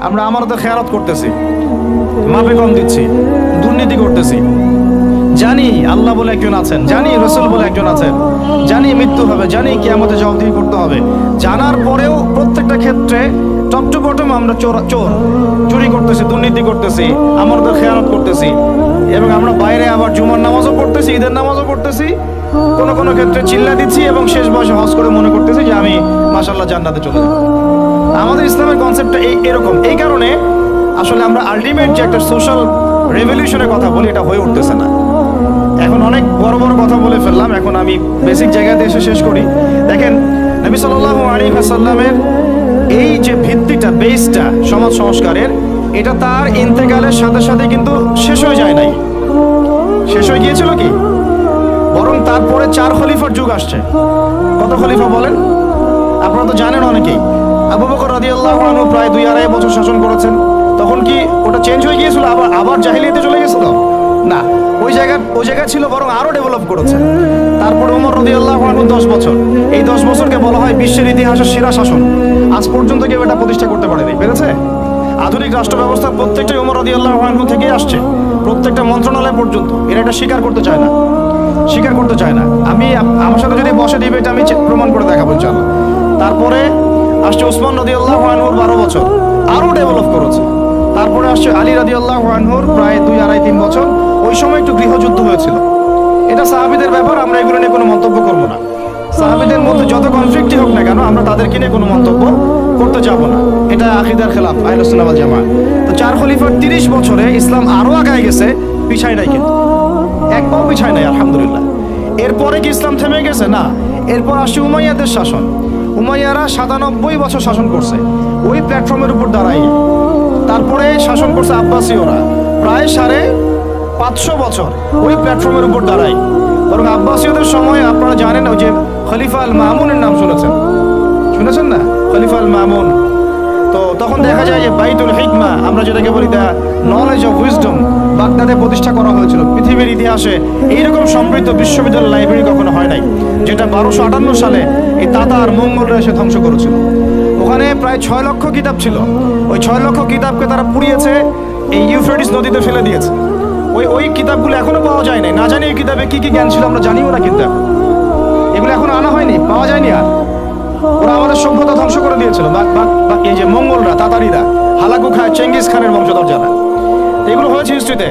আমরা আমারতে খেয়ানত করতেছি, মাপে কম দিচ্ছি, দুর্নীতি করতেছি। জানি আল্লাহ বলে একজন আছেন, জানি রসুল বলে একজন আছেন, জানি মৃত্যু হবে, জানি কিয়ামতে জবাবদিহি করতে হবে। জানার পরেও প্রত্যেকটা ক্ষেত্রে টপ টু বটম আমরা চুরি করতেছি, দুর্নীতি করতেছি, আমাদের খেয়ানত করতেছি। এবং আমরা বাইরে আবার জুমার নামাজও পড়তেছি, ঈদের নামাজও পড়তেছি, কোনো কোনো ক্ষেত্রে চিল্লা দিচ্ছি এবং শেষ বয়সে হজ করে মনে করতেছি যে আমি মাশাআল্লাহ জান্নাতে চলে যাব। আমাদের ইসলামের কনসেপ্টটা এরকম। এই কারণে আসলে আমরা আলটিমেট যে একটা সোশ্যাল রেভলিউশনের কথা বলি, এটা হয়ে উঠতেছে না। এখন অনেক বড় বড় কথা বলে ফেললাম, এখন আমি বেসিক জায়গাতে এসে শেষ করি। দেখেন, নবী সাল্লাল্লাহু আলাইহি ওয়াসাল্লামের এই যে ভিত্তিটা, বেসটা সমাজ সংস্কারের, এটা তার ইন্তেকালের সাথে সাথে কিন্তু শেষ হয়ে যায় নাই। শেষ হয়ে গিয়েছিল কি? বরং তারপরে 4 খলিফার যুগ আসছে। কত খলিফা বলেন? আপনারা তো জানেন অনেকেই। আবু বকর রাদিয়াল্লাহু আনহু প্রায় 2-2.5 বছর শাসন করেছেন। তখন কি ওটা চেঞ্জ হয়ে গিয়েছিল, আবার জাহিলিয়াতে চলে গেছিল? না, ওই জায়গা ছিল, বরং আরো ডেভেলপ করেছে। তারপরে ওমর রাদিয়াল্লাহু আনহু 10 বছর। এই 10 বছরকে বলা হয় বিশ্বের ইতিহাসের সেরা শাসন। আজ পর্যন্ত কেউ এটা প্রতিষ্ঠা করতে পারেনি, পেরেছে? আধুনিক রাষ্ট্র ব্যবস্থার প্রত্যেকটাই ওমর রাদিয়াল্লাহু আনহু থেকেই আসছে, প্রত্যেকটা মন্ত্রণালয় পর্যন্ত। এরা এটা স্বীকার করতে চায় না, আমি আমার সাথে যদি বসে দিবে, এটা আমি প্রমাণ করে দেখাবো ইনশাআল্লাহ। তারপরে আসছে ওসমান রাদিয়াল্লাহু আনহুর 12 বছর, আরো ডেভেলপ করেছে। তারপরে আসছে আলী রাদিয়াল্লাহু আনহুর প্রায় 2-2.5-3 বছর। ওই সময় একটু গৃহযুদ্ধ হয়েছিল। এটা সাহাবীদের ব্যাপার, আমরা এগুলো নিয়ে কোনো মন্তব্য করব না। সাহাবীদের মধ্যে যত কনফ্লিক্টই হোক না কেন, আমরা তাদেরকে নিয়ে কোনো মন্তব্য করতে যাব না। এটা আকীদার খেলাফ, আহলুস সুন্নাহ ওয়াল জামাআহ। তো 4 খলিফার 30 বছরে ইসলাম আরো আগায় গেছে, পিছায় নাই, কিন্তু এক পাও পিছায় নাই, আলহামদুলিল্লাহ। এরপরে কি ইসলাম থেমে গেছে? না। এরপর আসছে উমাইয়াদের শাসন। উমাইয়ারা 97 বছর শাসন করছে ওই প্ল্যাটফর্মের উপর দাঁড়াই। তারপরে শাসন করছে আব্বাসীয়রা প্রায় 550 বছর ওই প্ল্যাটফর্মের উপর দাঁড়াই। বরং আব্বাসীয়দের সময় আপনারা জানেন, ওই যে খলিফা আল মামুনের নাম শুনেছেন না? খলিফা আল মামুন। তো তখন দেখা যায় যে বাইতুল হিকমা, আমরা যেটাকে বলি দ্য নলেজ অফ উইজডম, বাগদাদে প্রতিষ্ঠা করা হয়েছিল। পৃথিবীর ইতিহাসে এইরকম সমৃদ্ধ বিশ্ববিদ্যালয় লাইব্রেরি কখনো হয় নাই, যেটা 1258 সালে এই তাতার মঙ্গলরা এসে ধ্বংস করেছিল। ওখানে প্রায় 6 লক্ষ কিতাব ছিল। ওই 6 লক্ষ কিতাবকে তারা পুড়িয়েছে, এই ইউফ্রেটিস নদীতে ফেলে দিয়েছে। ওই কিতাবগুলো এখনো পাওয়া যায় নাই। না জানি এই কিতাবে কি কি জ্ঞান ছিল, আমরা জানিও না। কিতাব এগুলো এখনো আনা হয়নি, পাওয়া যায়নি। আর ওরা আমাদের সভ্যতা ধ্বংস করে দিয়েছিল। এই যে মঙ্গলরা, তাতারিরা, হালাকু খায়, চেঙ্গিস খানের বংশধর যারা, এগুলো হয়েছে হিস্ট্রিতে।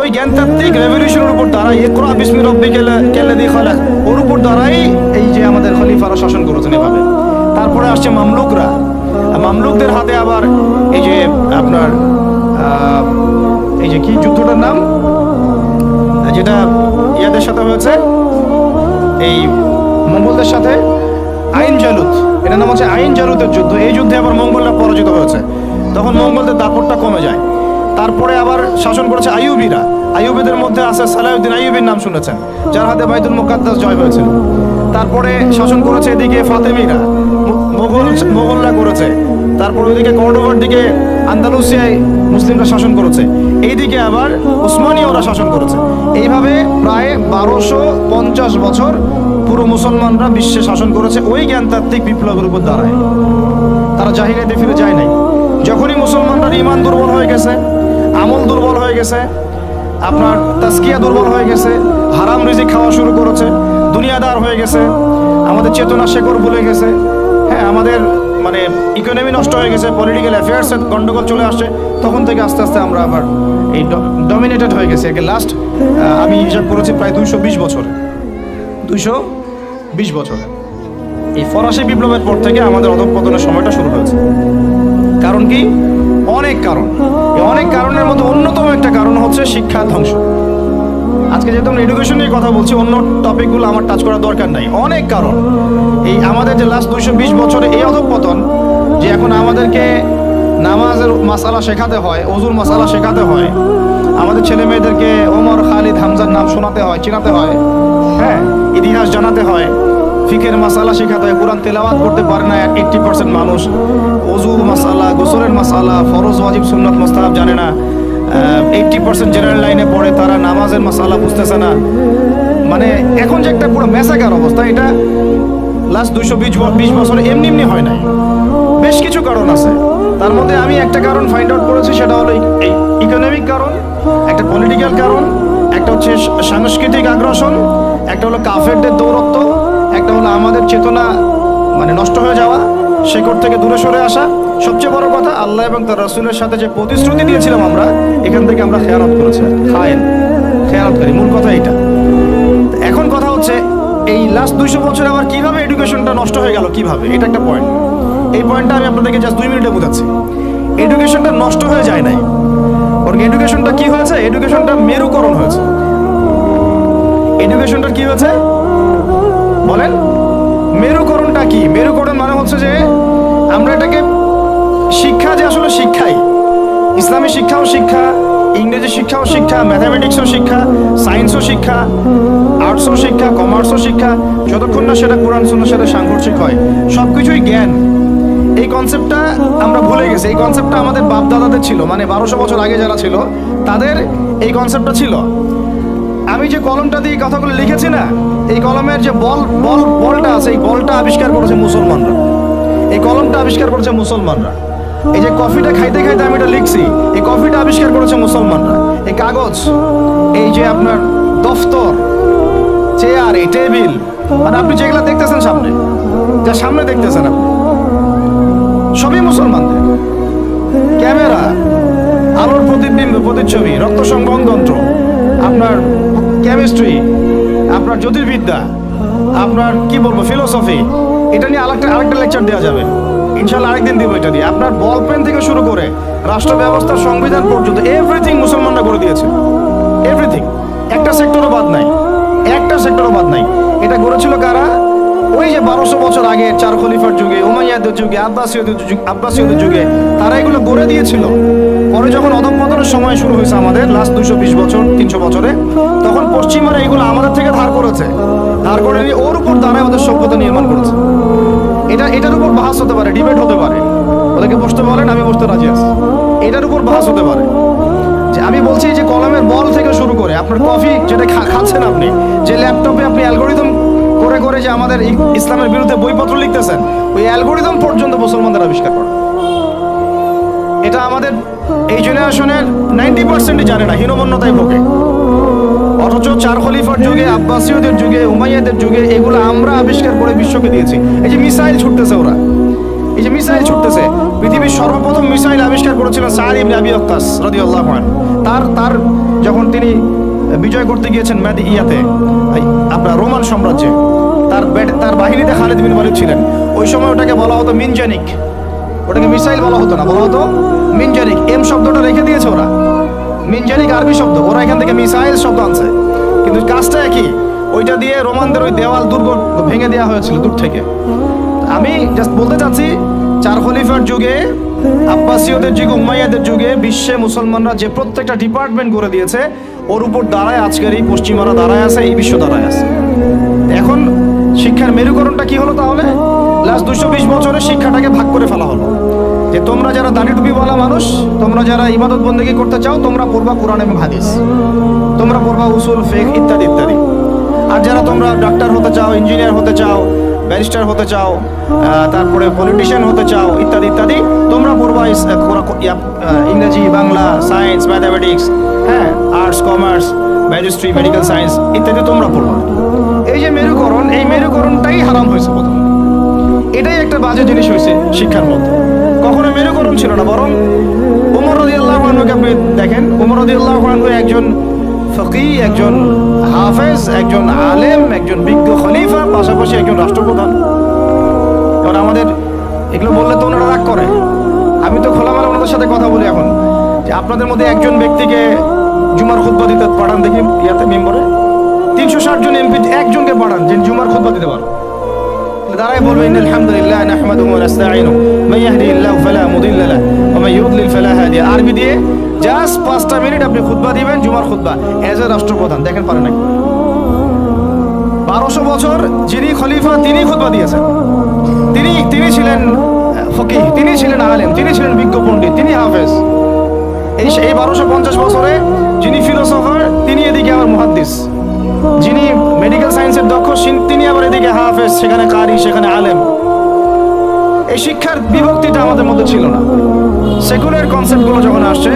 ওই জ্ঞানতাত্ত্বিক রেভলিউশনের উপর দাঁড়াই, ইকরা বিসমি রাব্বিকাল্লাযী খালাক, ওর উপর দাঁড়াই এই যে আমাদের খলিফারা শাসন করেছেন এভাবে। তারপরে আসছে মামলুকরা। মামলুকদের হাতে আবার এই যে আপনার এই যে কি যুদ্ধটার নাম, যেটা ইয়াদের সাথে হয়েছে, এই মঙ্গলদের সাথে, আইন জালুত, এটার নাম হচ্ছে আইন জালুতের যুদ্ধ। এই যুদ্ধে আবার মঙ্গলরা পরাজিত হয়েছে, তখন মঙ্গলদের দাপটটা কমে যায়। তারপরে আবার শাসন করেছে আইয়ুবীরা। আইয়ুবীদের মধ্যে আছে সালাহউদ্দিন আইয়ুবীর নাম শুনেছেন, যার হাতে বাইতুল মুকাদ্দাস জয় হয়েছিল। তারপরে শাসন করেছে এদিকে ফাতেমিরা, মোগলরা করেছে। তারপর ওইদিকে কর্ডোবার দিকে আন্দালুসিয়ায় মুসলিমরা শাসন করেছে, এইদিকে আবার উসমানীয়রা শাসন করেছে। এইভাবে প্রায় 1250 বছর পুরো মুসলমানরা বিশ্বে শাসন করেছে ওই জ্ঞানতাত্ত্বিক বিপ্লবের উপর দাঁড়ায়। তারা জাহিলিয়াতে ফিরে যায় নাই। যখনই মুসলমানরা ইমান দুর্বল হয়ে গেছে, আমল দুর্বল হয়ে গেছে, আপনার তাসকিয়া দুর্বল হয়ে গেছে, হারাম রিজিক খাওয়া শুরু করেছে, দুনিয়াদার হয়ে গেছে, আমাদের চেতনা শেকড় ভুলে গেছে, হ্যাঁ, আমাদের মানে ইকোনমি নষ্ট হয়ে গেছে, পলিটিক্যাল অ্যাফেয়ার্সের গন্ডগোল চলে আসছে, তখন থেকে আস্তে আস্তে আমরা আবার এই ডমিনেটেড হয়ে গেছি। একে লাস্ট আমি হিসাব করেছি প্রায় 220 বছরে। এই ফরাসি বিপ্লবের পর থেকে আমাদের অধঃপতনের সময়টা শুরু হয়েছে। কারণ কি? অনেক কারণ। এই অনেক কারণের মধ্যে অন্যতম একটা কারণ হচ্ছে শিক্ষা ধ্বংস। আজকে যেহেতু আমরা এডুকেশন নিয়ে কথা বলছি, অন্য টপিকগুলো আমার টাচ করার দরকার নাই। অনেক কারণ। এই আমাদের যে লাস্ট 220 বছরে এই অধঃপতন, যে এখন আমাদেরকে নামাজের মাসালা শেখাতে হয়, ওযুর মাসালা শেখাতে হয়, আমাদের ছেলে মেয়েদেরকে ওমর, খালিদ, হামজার নাম শোনাতে হয়, চিনাতে হয়, হ্যাঁ, ইতিহাস জানাতে হয়, ফিকের মাসালা শেখাতে হয়। কোরআন তেলাওয়াত করতে পারে না 80% মানুষ। ওযুর মাসালা, গোসলের মাসালা, ফরজ, ওয়াজিব, সুন্নাত, মুস্তাহাব জানে না। 80% জেনারেল লাইনে পড়ে, তারা নামাজের মাসালা বুঝতেছে না। মানে এখন যে একটা পুরো ম্যাসাকার অবস্থা, এটা লাস্ট 220 বছরে এমনি হয় নাই। বেশ কিছু কারণ আছে। তার মধ্যে আমি একটা কারণ ফাইন্ড আউট করেছি, সেটা হলো এই ইকোনমিক কারণ, একটা পলিটিক্যাল কারণ, একটা হচ্ছে সাংস্কৃতিক আগ্রাসন, একটা হলো কাফেরদের দৌরত্ব, একটা হলো আমাদের চেতনা মানে নষ্ট হয়ে যাওয়া, শেকড় থেকে দূরে সরে আসা। সবচেয়ে বড় কথা, আল্লাহ এবং তার রাসূলের সাথে যে প্রতিশ্রুতি দিয়েছিলাম আমরা, এখান থেকে আমরা খেয়ানত করেছি, খেয়ানতকারী, মূল কথা এটা। এখন কথা হচ্ছে এই লাস্ট 200 বছরে আবার কিভাবে এডুকেশনটা নষ্ট হয়ে গেল, কিভাবে, এটা একটা পয়েন্ট। এই পয়েন্টটা আমি আপনাদেরকে জাস্ট 2 মিনিটে বোঝাচ্ছি। এডুকেশনটা নষ্ট হয়ে যায় নাই, ওর এডুকেশনটা কি হয়েছে, এডুকেশনটা মেরুকরণ হয়েছে। এডুকেশনটা কি হয়েছে বলেন? মেরুকরণটা কি? মেরুকরণ মানে হচ্ছে যে আমরা এটাকে শিক্ষা, যে আসলে শিক্ষাই, ইসলামী শিক্ষাও শিক্ষা, ইংরেজি শিক্ষাও শিক্ষা, ম্যাথামেটিক্সও শিক্ষা, সায়েন্সও শিক্ষা, আর্টসও শিক্ষা, কমার্সও শিক্ষা, যতক্ষণ না সেটা কোরআন সুন্নাহর সাথে সাংঘর্ষিক হয়, সবকিছুই জ্ঞান। এই কনসেপ্টটা আমরা ভুলে গেছি। এই কনসেপ্টটা আমাদের বাপ দাদাদের ছিল, মানে 1200 বছর আগে যারা ছিল তাদের এই কনসেপ্টটা ছিল। আমি যে কলমটা দিয়ে কথাগুলো লিখেছি না, এই কলমের যে বলটা আছে, এই বলটা আবিষ্কার করেছে মুসলমানরা, এই কলমটা আবিষ্কার করেছে মুসলমানরা। এই যে কফিটা খাইতে খাইতে আমি এটা লিখছি, এই কফিটা আবিষ্কার করেছে মুসলমানরা। এই কাগজ, এই যে আপনার দফতর, চেয়ার, এই টেবিল, মানে আপনি যেগুলো দেখতেছেন সামনে, যা সামনে দেখতেছেন আপনি, সবই মুসলমানদের। ক্যামেরা, আলোর প্রতিবিম্ব, প্রতিচ্ছবি, রক্ত সংবহন যন্ত্র, আপনার কেমিস্ট্রি, আপনার জ্যোতির্বিদ্যা, আপনার কি বলবো ফিলোসফি, এটা নিয়ে আরেকটা লেকচার দেওয়া যাবে ইনশাল্লাহ, আরেকদিন দিব এটা দিয়ে। আপনার বল পেন থেকে শুরু করে রাষ্ট্র ব্যবস্থার সংবিধান পর্যন্ত এভরিথিং মুসলমানরা করে দিয়েছে, এভরিথিং, একটা সেক্টরও বাদ নাই, একটা সেক্টরও বাদ নাই। এটা গড়েছিল কারা? ওই যে 1200 বছর আগে 4 খলিফার যুগে, উমাইয়াদের যুগে, আব্বাসীয়দের যুগে তারা এগুলো গড়ে দিয়েছিল। পরে যখন অধঃপতনের সময় শুরু হয়েছে আমাদের লাস্ট 220 বছর 300 বছরে, তখন পশ্চিমারা এগুলো আমাদের থেকে ধার করেছে, ধার করে নিয়ে ওর উপর দাঁড়ায় ওদের সভ্যতা নির্মাণ করেছে। এটার উপর বাহাস হতে পারে, ডিবেট হতে পারে, ওদেরকে বসতে বলেন, আমি বসতে রাজি আছি। এটার উপর বাহাস হতে পারে যে আমি বলছি যে কলমের বল থেকে শুরু করে আপনার কফি যেটা খাচ্ছেন আপনি, যে ল্যাপটপে আপনি অ্যালগোরিদম করে করে যে আমাদের ইসলামের বিরুদ্ধে বইপত্র লিখতেছেন, ওই অ্যালগোরিদম পর্যন্ত মুসলমানদের আবিষ্কার করে। এটা আমাদের এই জেনারেশনের 90% জানে না, হীনমন্যতায় ভোগে। অথচ 4 খলিফার যুগে, আব্বাসীয়দের যুগে, উমাইয়াদের যুগে এগুলো আমরা আবিষ্কার করে বিশ্বকে দিয়েছি। এই যে মিসাইল ছুটতেছে ওরা, এই যে মিসাইল ছুটতেছে, পৃথিবীর সর্বপ্রথম মিসাইল আবিষ্কার করেছিলেন সাদ ইবনে আবি ওয়াক্কাস রাদিয়াল্লাহু আনহু। তার যখন তিনি বিজয় করতে গিয়েছেন ইয়াতে আপনার রোমান সাম্রাজ্যে, তার বাহিনীতে খালিদ বিন ওয়ালিদ ছিলেন। ওই সময় ওটাকে বলা হতো মিনজানিক, ওটাকে মিসাইল বলা হতো না, বলা হতো মিনজানিক। এম শব্দটা রেখে দিয়েছে ওরা, মিনজানিক আরবি শব্দ, ওরা এখান থেকে মিসাইল শব্দ আনছে, কিন্তু কাজটা একই। ওইটা দিয়ে রোমানদের ওই দেওয়াল দুর্গ ভেঙে দেওয়া হয়েছিল দূর থেকে। আমি জাস্ট বলতে চাচ্ছি, 4 খলিফার যুগে, আব্বাসীয়দের যুগে, উমাইয়াদের যুগে বিশ্বে মুসলমানরা যে প্রত্যেকটা ডিপার্টমেন্ট করে দিয়েছে, ওর উপর দাঁড়ায় আজকের এই পশ্চিমারা দাঁড়ায় আছে, এই বিশ্ব দাঁড়ায় আছে। এখন শিক্ষার মেরুকরণটা কি হলো তাহলে? লাস্ট 220 বছরে শিক্ষাটাকে ভাগ করে ফেলা হলো, যে তোমরা যারা দাড়ি টুপিওয়ালা মানুষ, তোমরা যারা ইবাদত বন্দেগী করতে চাও, তোমরা পড়বা কোরআন এবং হাদিস, তোমরা পড়বা উসুল, ফিকহ ইত্যাদি ইত্যাদি। আর যারা তোমরা ডাক্তার হতে চাও, ইঞ্জিনিয়ার হতে চাও, ব্যারিস্টার হতে চাও, তারপরে পলিটিশিয়ান হতে চাও ইত্যাদি ইত্যাদি, তোমরা পড়বা ইংরেজি, বাংলা, সায়েন্স, ম্যাথামেটিক্স, হ্যাঁ, আর্টস, কমার্স, ম্যাজিস্ট্রি, মেডিকেল সায়েন্স ইত্যাদি তোমরা পড়বা। এই যে মেরুকরণ, এই মেরুকরণটাই হারাম হয়েছে প্রথম। এটাই একটা বাজে জিনিস হয়েছে শিক্ষার মধ্যে। কখনো মেরুকরণ ছিল না, বরং ওমর রাদিয়াল্লাহু আনহুকে আপনি দেখেন, ওমর রাদিয়াল্লাহু আনহু একজন ফকিহ, একজন হাফেজ, একজন আলেম, একজন বিজ্ঞ খলিফা, পাশাপাশি একজন রাষ্ট্রপ্রধান। এবার আমাদের এগুলো বললে তো ওনারা রাগ করে। আমি তো খোলামেলা ওনাদের সাথে কথা বলি এখন, যে আপনাদের মধ্যে একজন ব্যক্তিকে জুমার খুতবা দিতে পাঠান দেখি, ইয়াতে মেম্বরে 360 জন এমপি একজনকে পাঠান যে জুমার খুতবা দিতে পারো। দাঁড়ায় বলবে ইন্নাল হামদুলিল্লাহ নাহমাদুহু ওয়া নাস্তাঈনুহু মান ইয়াহদিহিল্লাহু ফালা মুদিল্লা লাহু ওয়া মান ইউদ্লিল ফালা হাদিয়া। আরবি দিয়ে জাস্ট 5টা মিনিট আপনি খুতবা দিবেন, জুমার খুতবা, এজ এ রাষ্ট্রপ্রধান। দেখেন পারেন নাকি? 1200 বছর যিনি খলিফা তিনি খুতবা দিয়েছেন, তিনি ছিলেন ফকিহ, তিনি ছিলেন আলেম, তিনি ছিলেন বিজ্ঞ পণ্ডিত, তিনি হাফেজ। এই 1250 বছরে যিনি ফিলোসফার, তিনি এদিকে আবার মুহাদ্দিস, যিনি মেডিকেল সায়েন্সের দক্ষ, তিনি আবার এদিকে হাফেজ, সেখানে কারি, সেখানে আলেম। এই শিক্ষার বিভক্তিটা আমাদের মধ্যে ছিল না। সেকুলার কনসেপ্টগুলো যখন আসছে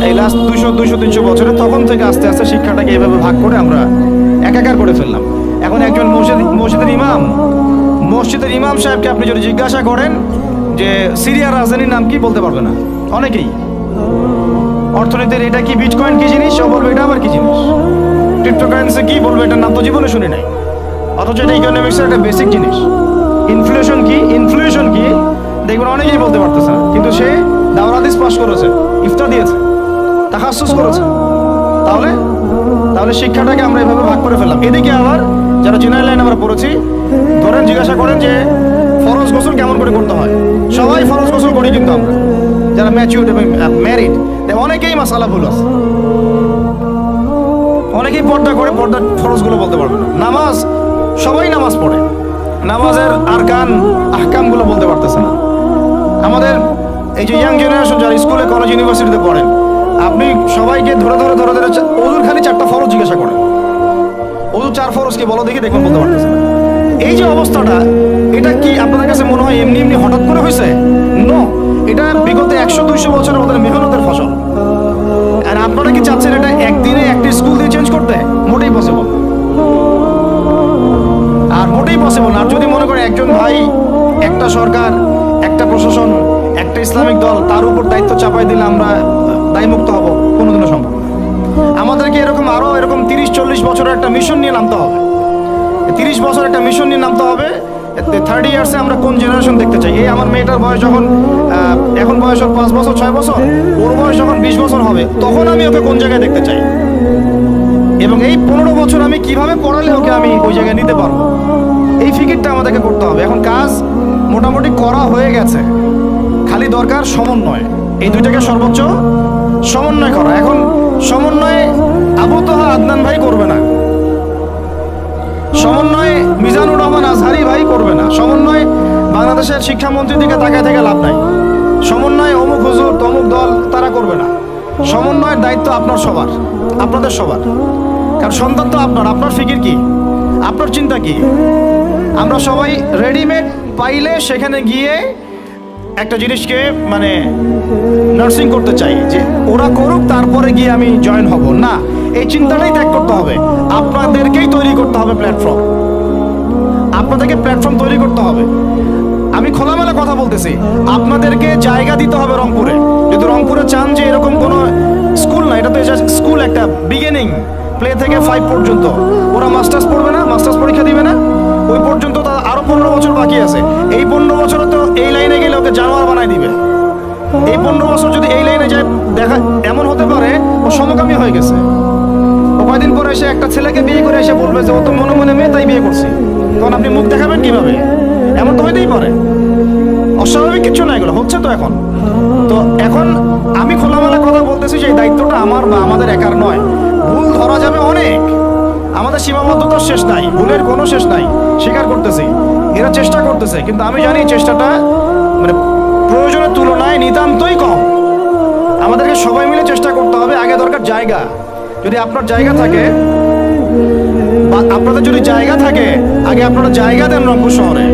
এই লাস্ট 200-300 বছরে, তখন থেকে আস্তে আস্তে শিক্ষাটাকে এইভাবে ভাগ করে আমরা একাকার করে ফেললাম। এখন একজন মসজিদের ইমাম সাহেবকে আপনি যদি জিজ্ঞাসা করেন যে সিরিয়ার রাজধানীর নাম কি, বলতে পারবে না অনেকেই। অর্থনীতির এটা কি, বিটকয়েন কি জিনিস, ও বলবে এটা আবার কি জিনিস। ক্রিপ্টোকারেন্সি কি, বলবে এটার নাম তো জীবনে শুনি নাই, অথচ এটা ইকোনমিক্সের একটা বেসিক জিনিস। ইনফ্লেশন কি দেখবেন অনেকেই বলতে পারতেছে না, কিন্তু সে দাওরাত হাদিস পাস করেছে, ইফতা দিয়েছে, তাখাসসুস করেছে। তাহলে শিক্ষাটাকে আমরা এভাবে ভাগ করে ফেললাম। এদিকে আবার যারা জেনারেল লাইন আমরা পড়েছি, ধরেন জিজ্ঞাসা করেন যে ফরজ গোসল কেমন করে করতে হয়, সবাই ফরজ গোসল করি, কিন্তু আমরা যারা ম্যাচিউরড এবং ম্যারিড অনেকেই মাসালা ভুল আছে। অনেকেই পর্দা করে, পর্দার ফরজগুলো বলতে পারবে না। নামাজ, সবাই নামাজ পড়ে, নামাজের আরকান আহকামগুলো বলতে পারতেছে না। আমাদের এই যে ইয়াং জেনারেশন যারা স্কুলে, কলেজ, ইউনিভার্সিটিতে পড়েন, আপনি সবাইকে ধরে ওজুর খালি 4টা ফরজ জিজ্ঞাসা করেন, ওজু 4 ফরজ কি বলো দেখি, দেখুন বলতে পারতেছে না। এই যে অবস্থাটা, এটা কি আপনাদের কাছে মনে হয় এমনি হঠাৎ করে হয়েছে? নো, এটা বিগত 100-200 বছরের মধ্যে মেহনতের ফসল। আর আপনারা কি চাচ্ছেন এটা একদিনে একটা স্কুল দিয়ে চেঞ্জ করতে? মোটেই পসিবল না। আর যদি মনে করে একজন ভাই, একটা সরকার, একটা প্রশাসন, একটা ইসলামিক দল, তার উপর দায়িত্ব চাপাই দিলে আমরা দায়মুক্ত হব, কোনোদিনও সম্ভব না। আমাদেরকে আরো এরকম 30-40 বছরের একটা মিশন নিয়ে নামতে হবে। 30 বছর একটা মিশন নিয়ে নামতে হবে। 30 ইয়ার্সে আমরা কোন জেনারেশন দেখতে চাই। এই আমার মেয়েটার বয়স যখন, এখন বয়স ওর 5 বছর 6 বছর, ওর বয়স যখন 20 বছর হবে, তখন আমি ওকে কোন জায়গায় দেখতে চাই, এবং এই 15 বছর আমি কিভাবে পড়ালে ওকে আমি ওই জায়গায় নিতে পারবো, এই ফিকিরটা আমাদেরকে করতে হবে। এখন কাজ মোটামুটি করা হয়ে গেছে, খালি দরকার সমন্বয়। এই দুইটাকে সর্বোচ্চ সমন্বয় করা। এখন সমন্বয়ে আবু তোহা আদনান ভাই করবে না, সমন্বয়ে মিজানুর রহমান আজহারি ভাই করবে না, সমন্বয় বাংলাদেশের শিক্ষামন্ত্রীর দিকে তাকায় থেকে লাভ নাই, সমন্বয় অমুক হুজুর তমুক দল তারা করবে না। সমন্বয়ের দায়িত্ব আপনার সবার, আপনাদের সবার। কারণ সন্তান তো আপনার ফিকির কি, আপনার চিন্তা কি। আমরা সবাই রেডিমেড পাইলে সেখানে গিয়ে একটা জিনিসকে মানে নার্সিং করতে চাই, যে ওরা করুক তারপরে গিয়ে আমি জয়েন হব না। এই চিন্তাটাই ত্যাগ করতে হবে। আপনাদেরকেই তৈরি করতে হবে প্ল্যাটফর্ম, আপনাদেরকে প্ল্যাটফর্ম তৈরি করতে হবে। আমি খোলামেলা কথা বলতেছি, আপনাদেরকে জায়গা দিতে হবে রংপুরে। যদি রংপুরে চান যে এরকম কোনো স্কুল না, এটা তো স্কুল একটা বিগিনিং, প্লে থেকে 5 পর্যন্ত। ওরা মাস্টার্স পড়বে না, মাস্টার্স পরীক্ষা দিবে না, ওই পর্যন্ত তো আরো 15 বছর বাকি আছে। এই 15 বছরে তো এই লাইনে গেলে ওকে জানোয়ার বানাই দিবে। এই 15 বছর যদি এই লাইনে যায়, দেখা এমন হতে পারে ও সমকামী হয়ে গেছে। ও কয়দিন পরে এসে একটা ছেলেকে বিয়ে করে এসে বলবে যে ও তো মনে মনে মেয়ে, তাই বিয়ে করছি। তখন আপনি মুখ দেখাবেন কিভাবে? এমন তো হইতেই পারে। অস্বাভাবিক কিছু না, এগুলো হচ্ছে তো এখন। তো এখন আমি খোলামেলা কথা বলতেছি যে এই দায়িত্বটা আমার বা আমাদের একার নয়। ভুল ধরা যাবে অনেক, আমাদের সীমাবদ্ধতার শেষ নাই, ভুলের কোনো শেষ নাই, স্বীকার করতেছি। এরা চেষ্টা করতেছে, কিন্তু আমি জানি চেষ্টাটা মানে প্রয়োজনের তুলনায় নিতান্তই কম। আমাদেরকে সবাই মিলে চেষ্টা করতে হবে। আগে দরকার জায়গা। যদি আপনার জায়গা থাকে বা আপনাদের যদি জায়গা থাকে, আগে আপনারা জায়গা দেন রংপুর শহরে।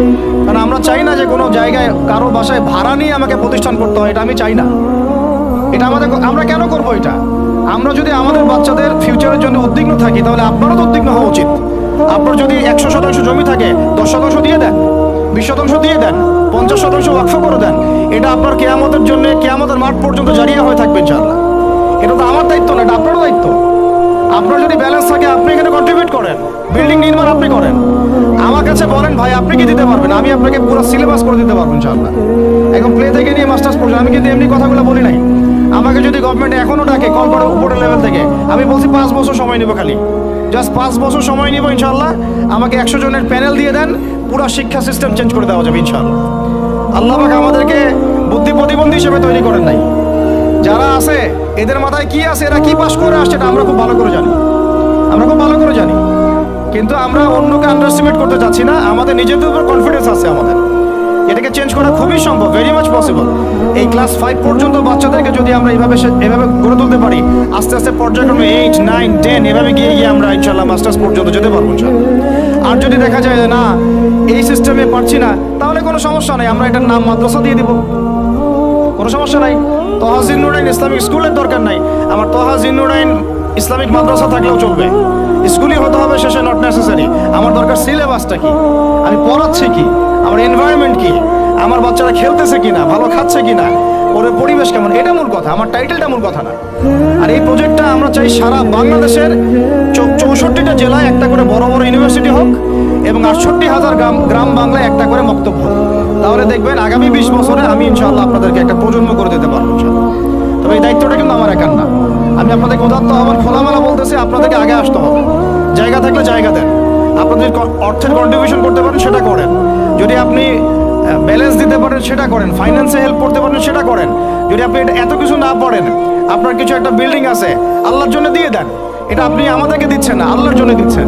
কারণ আমরা চাই না যে কোনো জায়গায় কারো বাসায় ভাড়া নিয়ে আমাকে প্রতিষ্ঠান করতে হয়, এটা আমি চাই না। এটা আমরা কেন করবো এটা? আমরা যদি আমাদের বাচ্চাদের ফিউচারের জন্য উদ্বিগ্ন থাকি, তাহলে আপনারও তো উদ্বিগ্ন হওয়া উচিত। আপনার যদি 100% জমি থাকে, 10% দিয়ে দেন, 20% দিয়ে দেন, 50% ওয়াকফ করে দেন। এটা আপনার কিয়ামতের জন্য, কিয়ামতের মাঠ পর্যন্ত জারিয়া হয়ে থাকবে ইনশাআল্লাহ। এটা তো আমার দায়িত্ব না, এটা আপনারও দায়িত্ব। আপনার যদি ব্যালেন্স থাকে, আপনি এখানে কন্ট্রিবিউট করেন, বিল্ডিং নির্মাণ আপনি করেন। আমার কাছে বলেন ভাই আপনি কি দিতে পারবেন, আমি আপনাকে পুরো সিলেবাস করে দিতে পারবো ইনশাআল্লাহ। এখন প্লে থেকে নিয়ে মাস্টার্স পর্যন্ত। আমি কিন্তু এমনি কথাগুলো বলি নাই। আমাকে যদি গভর্নমেন্ট এখনো ডাকে কল করে উপরের লেভেল থেকে, আমি বলছি 5 বছর সময় নিব, খালি জাস্ট 5 বছর সময় নিব ইনশাআল্লাহ। আমাকে 100 জনের প্যানেল দিয়ে দেন, পুরো শিক্ষা সিস্টেম চেঞ্জ করে দেওয়া যাবে ইনশাআল্লাহ। আল্লাহ পাক আমাদেরকে বুদ্ধি প্রতিবন্ধী হিসেবে তৈরি করেন নাই। যারা আছে এদের মাথায় কি আছে, এরা কি পাস করে আসছে, এটা আমরা খুব ভালো করে জানি। কিন্তু আমরা অন্যকে আন্ডারস্টিমেট করতে চাচ্ছি না। আমাদের নিজেদের উপর কনফিডেন্স আছে আমাদের। এটাকে চেঞ্জ করা খুবই সম্ভব, ভেরি মাচ পসিবল। এই ক্লাস 5 পর্যন্ত বাচ্চাদেরকে যদি আমরা এভাবে গড়ে তুলতে পারি, আস্তে আস্তে পর্যায়ক্রমে 8, 9, 10 এভাবে গিয়ে আমরা ইনশাল্লাহ মাস্টার্স পর্যন্ত যেতে পারবো ইনশাল্লাহ। আর যদি দেখা যায় যে না এই সিস্টেমে পারছি না, তাহলে কোনো সমস্যা নেই, আমরা এটার নাম মাদ্রাসা দিয়ে দিব, কোনো সমস্যা নাই। তোহা জিন্নুরাইন ইসলামিক স্কুলের দরকার নাই, আমার তোহা জিন্নুরাইন ইসলামিক মাদ্রাসা থাকলেও চলবে। স্কুলই হতে হবে শেষে, নট নেসেসারি। আমার দরকার সিলেবাসটা কি, আমি পড়াচ্ছি কি, আমার এনভায়রনমেন্ট কি, আমার বাচ্চারা খেলতেছে কিনা, ভালো খাচ্ছে কিনা, ওর পরিবেশ কেমন, এটা মূল কথা, আমার টাইটেলটা মূল কথা না। আর এই প্রজেক্টটা আমরা চাই সারা বাংলাদেশের 64টা জেলায় একটা করে বড় বড় ইউনিভার্সিটি হোক এবং 68,000 গ্রাম বাংলায় একটা করে মক্তব হোক। তাহলে দেখবেন আগামী 20 বছরে আমি ইনশাআল্লাহ আপনাদেরকে একটা প্রজন্ম করে দিতে পারবো ইনশাআল্লাহ। তবে এই দায়িত্বটা কিন্তু আমার একার না, আমি আপনাদেরকে উদাত্ত আহ্বান খোলামেলা বলতেছি, আপনাদেরকে আগে আসতে হবে। জায়গা থাকলে জায়গা দেন, আপনাদের অর্থের কন্ট্রিবিউশন করতে পারেন সেটা করেন, যদি আপনি ব্যালেন্স দিতে পারেন সেটা করেন, ফাইন্যান্সে হেল্প করতে পারেন সেটা করেন। যদি আপনি এত কিছু না পারেন, আপনার কিছু একটা বিল্ডিং আছে আল্লাহর জন্য দিয়ে দেন, এটা আপনি আমাদেরকে দিচ্ছেন না, আল্লাহর জন্য দিচ্ছেন।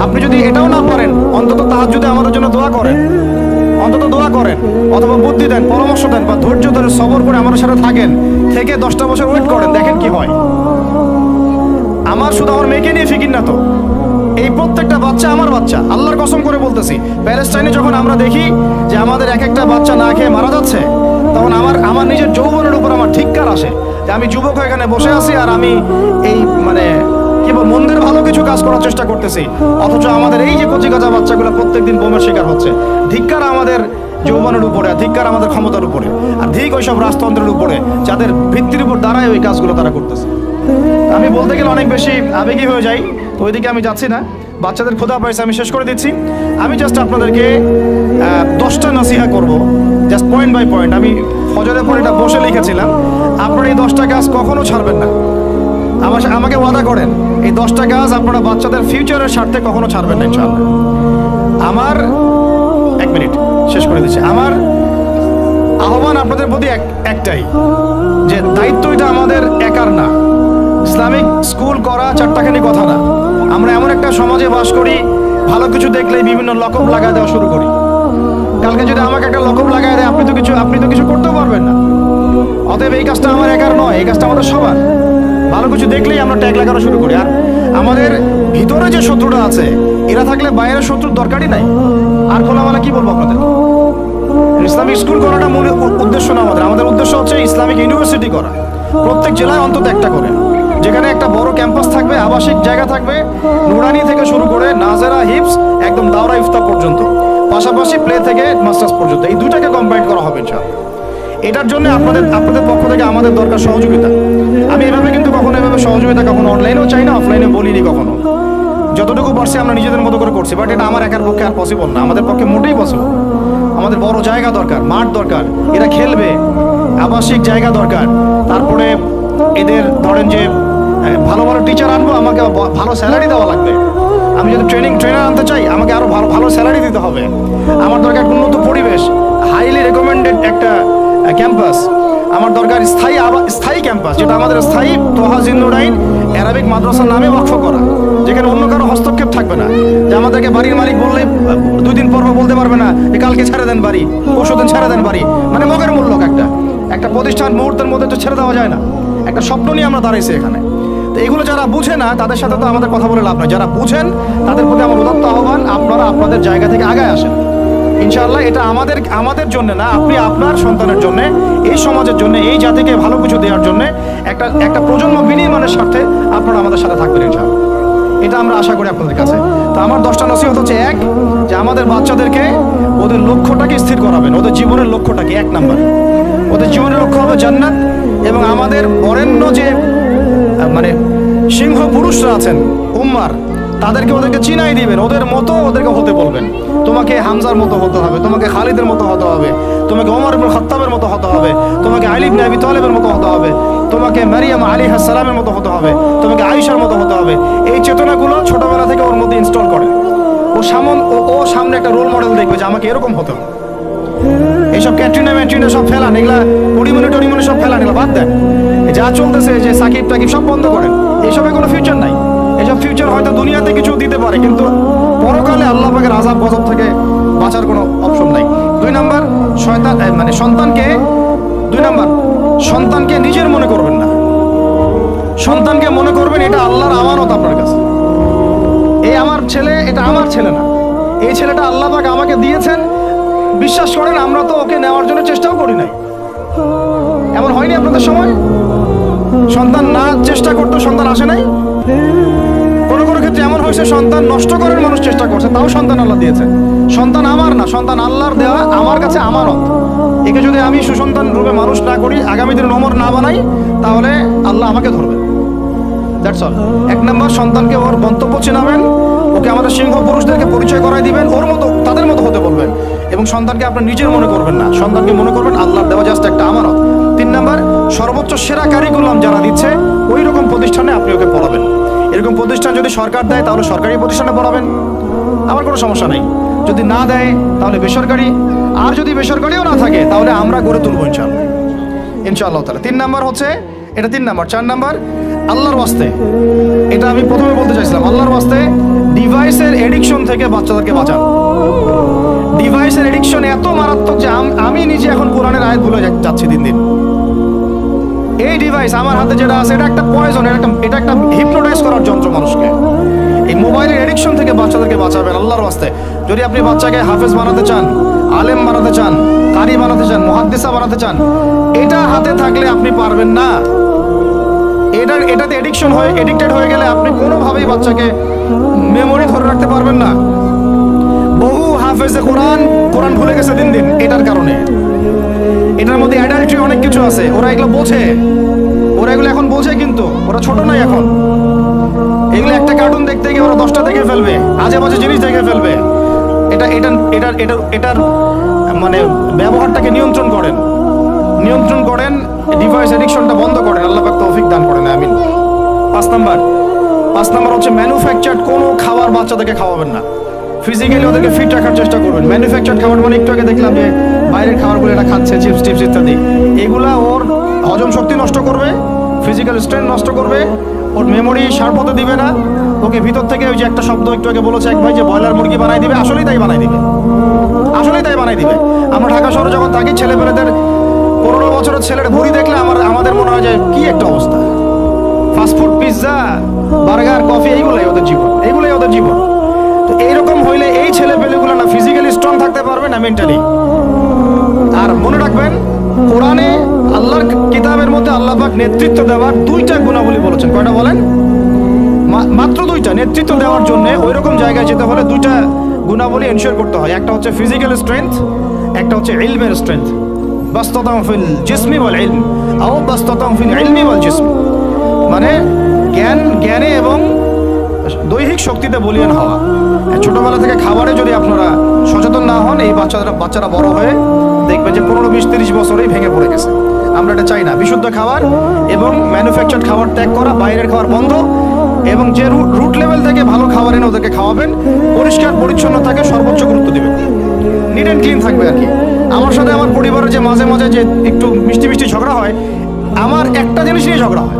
আপনি যদি এটাও না পারেন, অন্তত তাহাজ্জুদে আমাদের জন্য দোয়া করেন, অন্তত দোয়া করেন, অথবা বুদ্ধি দেন, পরামর্শ দেন, বা ধৈর্য ধরে সবর করে আমাদের সাথে থাকেন, থেকে 10টা বছর ওয়েট করেন, দেখেন কি হয়। আমার শুধু আমার মেয়েকে নিয়ে ফিকির না তো, এই প্রত্যেকটা বাচ্চা আমার বাচ্চা, আল্লাহর কসম করে বলতেছি। প্যালেস্টাইনে যখন আমরা দেখি যে আমাদের এক একটা বাচ্চা না খেয়ে মারা যাচ্ছে, তখন আমার নিজের যৌবনের উপর আমার ধিক্কার আসে যে আমি যুবক এখানে বসে আছি আর আমি এই মানে কি বল মন্দের ভালো কিছু কাজ করার চেষ্টা করতেছি, অথচ আমাদের এই যে কচিকাঁচা বাচ্চাগুলো প্রত্যেকদিন বোমের শিকার হচ্ছে। ধিক্কার আমাদের যৌবনের উপরে, ধিক্কার আমাদের ক্ষমতার উপরে, আর ঠিক ওইসব রাজতন্ত্রের উপরে যাদের ভিত্তির উপর দাঁড়ায় ওই কাজগুলো তারা করতেছে। আমি বলতে গেলে অনেক বেশি আবেগী হয়ে যাই, তো ওইদিকে আমি যাচ্ছি না। বাচ্চাদের ক্ষুধা পাইছে, আমি শেষ করে দিচ্ছি। আমি জাস্ট আপনাদেরকে 10টা নসিহা করব, জাস্ট পয়েন্ট বাই পয়েন্ট। আমি ফজরের পর এটা বসে লিখেছিলাম, আপনারা এই 10টা কাজ কখনো ছাড়বেন না। আমাকে ওয়াদা করেন এই 10টা কাজ আপনারা বাচ্চাদের ফিউচারের স্বার্থে কখনো ছাড়বেন না ইনশাআল্লাহ। আমার 1 মিনিট শেষ করে দিচ্ছি। আমার আহ্বান আপনাদের প্রতি একটাই, যে দায়িত্ব এটা আমাদের একার না। ইসলামিক স্কুল করা চারটাখানি কথা না। আমরা এমন একটা সমাজে বাস করি, ভালো কিছু দেখলেই বিভিন্ন লকব লাগায় দেওয়া শুরু করি। কালকে যদি আমাকে একটা লকব লাগায় দেয়, আপনি তো কিছু করতেও পারবেন না। অতএব এই কাজটা আমার একার নয়, এই কাজটা আমাদের সবার। ভালো কিছু দেখলেই আমরা ট্যাগ লাগানো শুরু করি। আর আমাদের ভিতরে যে শত্রুটা আছে, এরা থাকলে বাইরের শত্রুর দরকারই নাই। আর খোলামেলা কি বলবো আপনাদের, ইসলামিক স্কুল করাটা মূল উদ্দেশ্য না আমাদের। আমাদের উদ্দেশ্য হচ্ছে ইসলামিক ইউনিভার্সিটি করা, প্রত্যেক জেলায় অন্তত একটা করে, যেখানে একটা বড় ক্যাম্পাস থাকবে, আবাসিক জায়গা থাকবে, নুরানি থেকে শুরু করে নাজেরা, হিপস, একদম দাওরা ইফতা পর্যন্ত, পাশাপাশি প্লে থেকে মাস্টার্স পর্যন্ত, এই দুটাকে কম্বাইন করা হবে ইনশাআল্লাহ। এটার জন্য আপনাদের পক্ষ থেকে আমাদের দরকার সহযোগিতা। আমি এভাবে কিন্তু কখনো এভাবে সহযোগিতা কখনো অনলাইনেও চাই না, অফলাইনে বলিনি কখনো। যতটুকু পারছি আমরা নিজেদের মতো করে করছি, বাট এটা আমার একার পক্ষে আর পসিবল না, আমাদের পক্ষে মোটেই পসিবল। আমাদের বড় জায়গা দরকার, মাঠ দরকার, এরা খেলবে, আবাসিক জায়গা দরকার, তারপরে এদের ধরেন যে ভালো ভালো টিচার আনবো, আমাকে ভালো স্যালারি দেওয়া লাগবে। আমি যদি ট্রেনার আনতে চাই, আমাকে আরো ভালো স্যালারি দিতে হবে। আমার দরকার উন্নত পরিবেশ, হাইলি রেকমেন্ডেড একটা ক্যাম্পাস। আমার দরকার স্থায়ী ক্যাম্পাস, যেটা আমাদের স্থায়ী তোহা জিন্নুরাইন অ্যারাবিক মাদ্রাসার নামে ওয়াকফ করা, যেখানে অন্য কারো হস্তক্ষেপ থাকবে না। যে আমাদেরকে বাড়ির মালিক বললে 2 দিন পর বলতে পারবে না যে কালকে ছেড়ে দেন বাড়ি, পরশুদিন ছেড়ে দেন বাড়ি, মানে মগের মূল্য। একটা প্রতিষ্ঠান মুহূর্তের মধ্যে তো ছেড়ে দেওয়া যায় না। একটা স্বপ্ন নিয়ে আমরা দাঁড়াইছি এখানে। তো এগুলো যারা বুঝে না তাদের সাথে তো আমাদের কথা বলে লাভ নয়। যারা বুঝেন তাদের প্রতি আমার উদাত্ত আহ্বান, আপনারা আপনাদের জায়গা থেকে আগায় আসেন ইনশাআল্লাহ। এটা আমাদের জন্য না, আপনি আপনার সন্তানের জন্য, এই সমাজের জন্য, এই জাতিকে ভালো কিছু দেওয়ার জন্য একটা প্রজন্ম বিনির্মাণের স্বার্থে আপনারা আমাদের সাথে থাকবেন ইনশাআল্লাহ। এটা আমরা আশা করি আপনাদের কাছে। তো আমার 10টা নসিহত হচ্ছে, 1, যে আমাদের বাচ্চাদেরকে ওদের লক্ষ্যটাকে স্থির করাবেন, ওদের জীবনের লক্ষ্যটাকে 1 নাম্বার। ওদের জীবনের লক্ষ্য হবে জান্নাত, এবং আমাদের বরেণ্য যে মানে সিংহ পুরুষরা আছেন উম্মার, ওদেরকে চিনাই দিবেন, ওদের মতো ওদেরকে হতে বলবেন। তোমাকে হামজার মতো হতে হবে, তোমাকে খালিদের মতো হতে হবে, তোমাকে ওমর ইবনে খাত্তাবের মতো হতে হবে, তোমাকে আলী ইবনে আবি তালেবের মতো হতে হবে, তোমাকে মারিয়াম আলাইহিস সালামের মতো হতে হবে, তোমাকে আয়েশার মতো হতে হবে। এই চেতনাগুলো ছোটবেলা থেকে ওর মধ্যে ইনস্টল করে। ও সামনে একটা রোল মডেল দেখবে যে আমাকে এরকম হতে হবে। এইসব ক্যাটরিনা সব ফেলান, এগুলা টরিমনি সব ফেলান, এগুলো বাদ দেন। যা চলতেছে যে সাকিব টাকিব সব বন্ধ করেন, এইসবের কোনো ফিউচার নাই। এসব ফিউচার হয়তো দুনিয়াতে কিছু দিতে পারে, কিন্তু পরকালে আল্লাহ পাকের আযাব গজব থেকে বাঁচার কোনো অপশন নাই। 2 নাম্বার শয়তান মানে সন্তানকে, 2 নাম্বার সন্তানকে নিজের মনে করবেন না। সন্তানকে মনে করবেন এটা আল্লাহর আমানত আপনার কাছে। এই আমার ছেলে, এটা আমার ছেলে না, এই ছেলেটা আল্লাহ পাক আমাকে দিয়েছেন। বিশ্বাস করেন আমরা তো ওকে নেওয়ার জন্য চেষ্টাও করি নাই। এমন হয়নি আপনাদের সময়? সন্তান না চেষ্টা করতো সন্তান আসে নাই? কোনো কোনো ক্ষেত্রে এমন হয়েছে সন্তান নষ্ট করার মানুষ চেষ্টা করছে, তাও সন্তান আল্লাহ দিয়েছেন। সন্তান আমার না, সন্তান আল্লাহর দেওয়া, আমার কাছে আমানত। একে যদি আমি সুসন্তান রূপে মানুষ না করি, আগামী দিনে নমর না বানাই, তাহলে আল্লাহ আমাকে ধরবে। That's all. 1 নাম্বার সন্তানকে ওর গন্তব্য চেনাবেন, ওকে আমাদের সিংহ পুরুষদেরকে পরিচয় করাই দিবেন, ওর মতো তাদের মতো হতে বলবেন। এবং সন্তানকে আপনার নিজের মনে করবেন না, সন্তানকে মনে করবেন আল্লাহর দেওয়া জাস্ট একটা আমানত। 3 নাম্বার সর্বোচ্চ সেরা কারিকুলাম যারা দিচ্ছে ওই রকম প্রতিষ্ঠানে আপনি ওকে পড়াবেন। এরকম প্রতিষ্ঠান যদি সরকার দেয় তাহলে সরকারি প্রতিষ্ঠানে পড়াবেন, আমার কোনো সমস্যা নেই। যদি না দেয় তাহলে বেসরকারি, আর যদি বেসরকারিও না থাকে তাহলে আমরা গড়ে তুলবো ইনশাআল্লাহ, ইনশাআল্লাহ তাআলা। 3 নাম্বার হচ্ছে এটা 3 নাম্বার। 4 নাম্বার আল্লাহর ওয়াস্তে, এটা আমি প্রথমে বলতে চাইছিলাম, আল্লাহর ওয়াস্তে ডিভাইসের এডিকশন থেকে বাচ্চাদেরকে বাঁচান। ডিভাইসের এডিকশন এত মারাত্মক যে আমি নিজে এখন কোরআনের আয়াত ভুলে যাচ্ছি দিন দিন। এই ডিভাইস আমার হাতে যেটা আছে এটা একটা পয়জন, এটা একটা হিপনোটাইজ করার যন্ত্র মানুষকে। এই মোবাইলের এডিকশন থেকে বাচ্চাদেরকে বাঁচাবেন আল্লাহর ওয়াস্তে। যদি আপনি বাচ্চাকে হাফেজ বানাতে চান, আলেম বানাতে চান, কারি বানাতে চান, মুহাদ্দিসা বানাতে চান, এটা হাতে থাকলে আপনি পারবেন না। এটাতে এডিকশন হয়ে এডিক্টেড হয়ে গেলে আপনি কোনোভাবেই বাচ্চাকে মেমোরি ধরে রাখতে পারবেন না। বহু হাফেজে কোরআন ভুলে গেছে দিন দিন এটার কারণে। এটার মধ্যে অ্যাডাল্ট্রি অনেক কিছু আছে, ওরা এগুলো বোঝে, ওরা এগুলো এখন বোঝে, কিন্তু ওরা ছোট নাই এখন। এগুলো একটা কার্টুন দেখতে গিয়ে ওরা 10টা দেখে ফেলবে, আজে বাজে জিনিস দেখে ফেলবে। এটার মানে ব্যবহারটাকে নিয়ন্ত্রণ করেন, ডিভাইস এডিকশনটা বন্ধ করেন, আল্লাহ পাক তৌফিক দান করেন, আমিন। 5 নাম্বার হচ্ছে ম্যানুফ্যাকচার্ড কোনো খাবার বাচ্চাদেরকে খাওয়াবেন না। ফিজিক্যালি ওদেরকে ফিট রাখার চেষ্টা করবেন। ম্যানুফ্যাকচার্ড খাবার মানে একটু আগে দেখলাম যে বাইরের খাবারগুলো এটা খাচ্ছে, চিপস টিপস ইত্যাদি, এগুলা ওর হজম শক্তি নষ্ট করবে, ফিজিক্যাল স্ট্রেংথ নষ্ট করবে, ওর মেমোরি শার্প হতে দিবে না। ওকে ভিতর থেকে ওই যে একটা শব্দ একটু আগে বলেছে এক ভাই যে ব্রয়লার মুরগি বানাই দিবে, আসলেই তাই বানাই দিবে। আমরা ঢাকা শহরে যখন থাকি, ছেলেমেয়েদের 15 বছরের ছেলের ভুঁড়ি দেখলে আমাদের মনে হয় যে কি একটা অবস্থা। ফাস্টফুড, পিৎজা, বার্গার, কফি, এইগুলাই ওদের জীবন। তো এইরকম হইলে এই ছেলে পেলেগুলো না ফিজিক্যালি স্ট্রং থাকতে পারবে না মেন্টালি। আর মনে রাখবেন কোরআনে আল্লাহর কিতাবের মধ্যে আল্লাহ পাক নেতৃত্ব দেওয়ার 2টা গুণাবলী বলেছেন। কয়টা বলেন? মাত্র 2টা। নেতৃত্ব দেওয়ার জন্য ওই রকম জায়গায় যেতে হলে 2টা গুণাবলী এনশিওর করতে হয়। একটা হচ্ছে ফিজিক্যাল স্ট্রেংথ, একটা হচ্ছে ইলমের স্ট্রেংথ। বাসতাতাম ফিল জিসমি ওয়াল ইলম আও বাসতাতাম ফিল ইলমি ওয়াল জিসম, মানে জ্ঞানে এবং দৈহিক শক্তিতে বলিয়ান হওয়া। ছোটবেলা থেকে খাবারে যদি আপনারা সচেতন না হন, এই বাচ্চারা বড় হয়ে দেখবে যে 15, 20, 30 বছরেই ভেঙে পড়ে গেছে। আমরা এটা চাই না। বিশুদ্ধ খাবার এবং ম্যানুফ্যাকচার্ড খাবার ত্যাগ করা, বাইরের খাবার বন্ধ, এবং যে রুট লেভেল থেকে ভালো খাবার এনে ওদেরকে খাওয়াবেন। পরিষ্কার পরিচ্ছন্নতাকে সর্বোচ্চ গুরুত্ব দিবেন, নিট অ্যান্ড ক্লিন থাকবে আর কি। আমার সাথে আমার পরিবারের যে মাঝে মাঝে যে একটু মিষ্টি ঝগড়া হয়, আমার একটা জিনিস নিয়ে ঝগড়া হয়